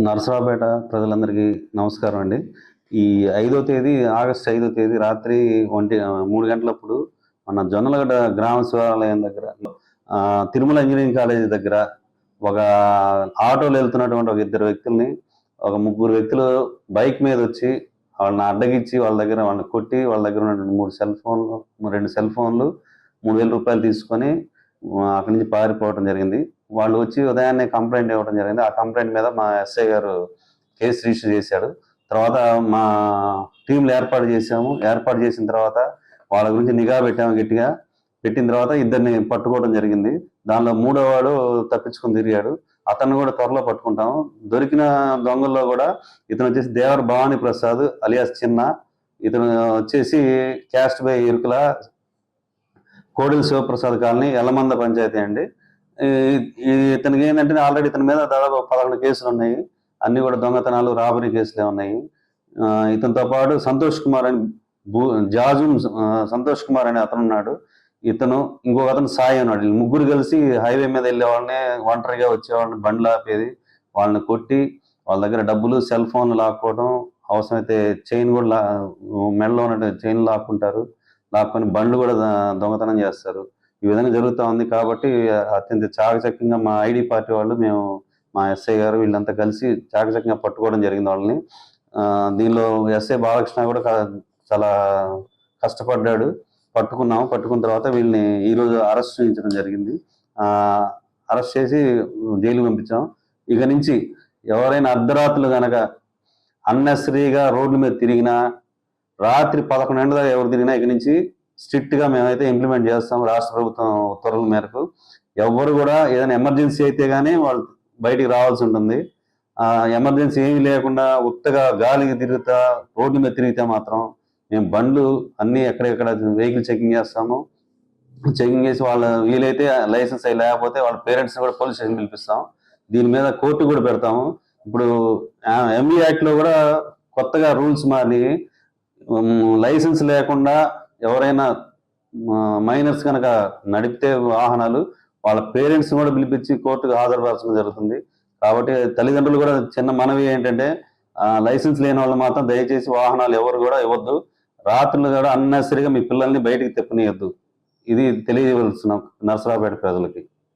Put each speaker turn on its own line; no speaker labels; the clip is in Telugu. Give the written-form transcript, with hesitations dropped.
నరసరావుపేట ప్రజలందరికీ నమస్కారం అండి. ఈ 5వ తేదీ ఆగస్టు 5వ తేదీ రాత్రి 3 గంటలప్పుడు మన జొన్నలగడ్డ గ్రామ శివాలయం దగ్గర తిరుమల ఇంజనీరింగ్ కాలేజీ దగ్గర ఒక ఆటోలో వెళ్తున్నటువంటి ఒక 2 వ్యక్తుల్ని ఒక 3 వ్యక్తులు బైక్ మీద వచ్చి వాళ్ళని అడ్డగించి వాళ్ళ దగ్గర వాళ్ళని కొట్టి వాళ్ళ దగ్గర ఉన్నటువంటి 2 సెల్ ఫోన్లు 3,000 రూపాయలు తీసుకొని అక్కడి నుంచి పారిపోవడం జరిగింది. వాళ్ళు వచ్చి ఉదయాన్నే కంప్లైంట్ ఇవ్వడం జరిగింది. ఆ కంప్లైంట్ మీద మా ఎస్ఐ గారు కేసు రిజిస్టర్ చేశాడు. తర్వాత మా టీంలు ఏర్పాటు చేశాము. ఏర్పాటు చేసిన తర్వాత వాళ్ళ గురించి నిఘా పెట్టాము గట్టిగా. పెట్టిన తర్వాత 2 పట్టుకోవడం జరిగింది. దానిలో 3వ వాడు తప్పించుకొని తిరిగాడు. అతన్ని కూడా త్వరలో పట్టుకుంటాము. దొరికిన దొంగల్లో కూడా ఇతను వచ్చేసి దేవర భవానీ ప్రసాద్ అలియాస్ చిన్న, ఇతను వచ్చేసి caste by Irukula Kodela Sivaprasad colony Yellamanda panchayat అండి. ఇతనికి ఏంటంటే ఆల్రెడీ ఇతని మీద దాదాపు 11 కేసులు ఉన్నాయి. అన్ని కూడా దొంగతనాలు, రాబరీ కేసులే ఉన్నాయి. ఇతనితో పాటు సంతోష్ కుమార్ అని సంతోష్ కుమార్ అని అతను ఉన్నాడు. ఇతను ఇంకొక అతను సాయి ఉన్నాడు. వీళ్ళు ముగ్గురు కలిసి హైవే మీద వెళ్ళే వాళ్ళని, ఒంటరిగా వచ్చేవాళ్ళని బండ్లు ఆపేది, వాళ్ళని కొట్టి వాళ్ళ దగ్గర డబ్బులు, సెల్ ఫోన్లు లాక్కోవడం, అవసరమైతే చైన్ కూడా మెడలో ఉన్న చైన్ లాక్కొని బండ్లు కూడా దొంగతనం చేస్తారు. ఈ విధంగా జరుగుతూ ఉంది. కాబట్టి అత్యంత చాకచక్యంగా మా ఐడి పార్టీ వాళ్ళు, మా ఎస్ఐ గారు వీళ్ళంతా కలిసి చాకచక్యంగా పట్టుకోవడం జరిగింది వాళ్ళని. దీనిలో ఎస్ఐ బాలకృష్ణ కూడా చాలా కష్టపడ్డాడు. పట్టుకున్న తర్వాత వీళ్ళని ఈరోజు అరెస్ట్ చేయించడం జరిగింది. అరెస్ట్ చేసి జైలుకి పంపించాం. ఇక నుంచి ఎవరైనా అర్ధరాత్రులు కనుక అన్నెసరీగా రోడ్ల మీద తిరిగినా, రాత్రి 11 గంటల దాకా ఎవరు తిరిగినా ఇక నుంచి స్ట్రిక్ట్ గా మేమైతే ఇంప్లిమెంట్ చేస్తాం. రాష్ట్ర ప్రభుత్వం ఉత్తర్వుల మేరకు ఎవరు కూడా ఏదైనా ఎమర్జెన్సీ అయితే గానీ వాళ్ళు బయటికి రావాల్సి ఉంటుంది. ఎమర్జెన్సీ ఏమీ లేకుండా ఉత్తగా గాలికి తిరుగుతా రోడ్డు మీద తిరిగితే మాత్రం మేము బండ్లు అన్ని ఎక్కడెక్కడ వెహికల్ చెకింగ్ చేస్తాము. చెకింగ్ చేసి వాళ్ళ వీలైతే లైసెన్స్ అయి లేకపోతే వాళ్ళ పేరెంట్స్ కూడా పోలీస్ స్టేషన్ పిలిపిస్తాం. దీని మీద కోర్టు కూడా పెడతాము. ఇప్పుడు ఎంఈ యాక్ట్ లో కూడా కొత్తగా రూల్స్ మారి లైసెన్స్ లేకుండా ఎవరైనా మైనర్స్ కనుక నడిపితే వాహనాలు, వాళ్ళ పేరెంట్స్ కూడా పిలిపించి కోర్టుకు హాజరుపరచడం జరుగుతుంది. కాబట్టి తల్లిదండ్రులు కూడా చిన్న మనవి ఏంటంటే, లైసెన్స్ లేని వాళ్ళు మాత్రం దయచేసి వాహనాలు ఎవరు కూడా ఇవ్వద్దు. రాత్రులు కూడా అన్నెసరిగా మీ పిల్లల్ని బయటికి తెప్పనీయద్దు. ఇది తెలియవలసిన నరసరావుపేట ప్రజలకి.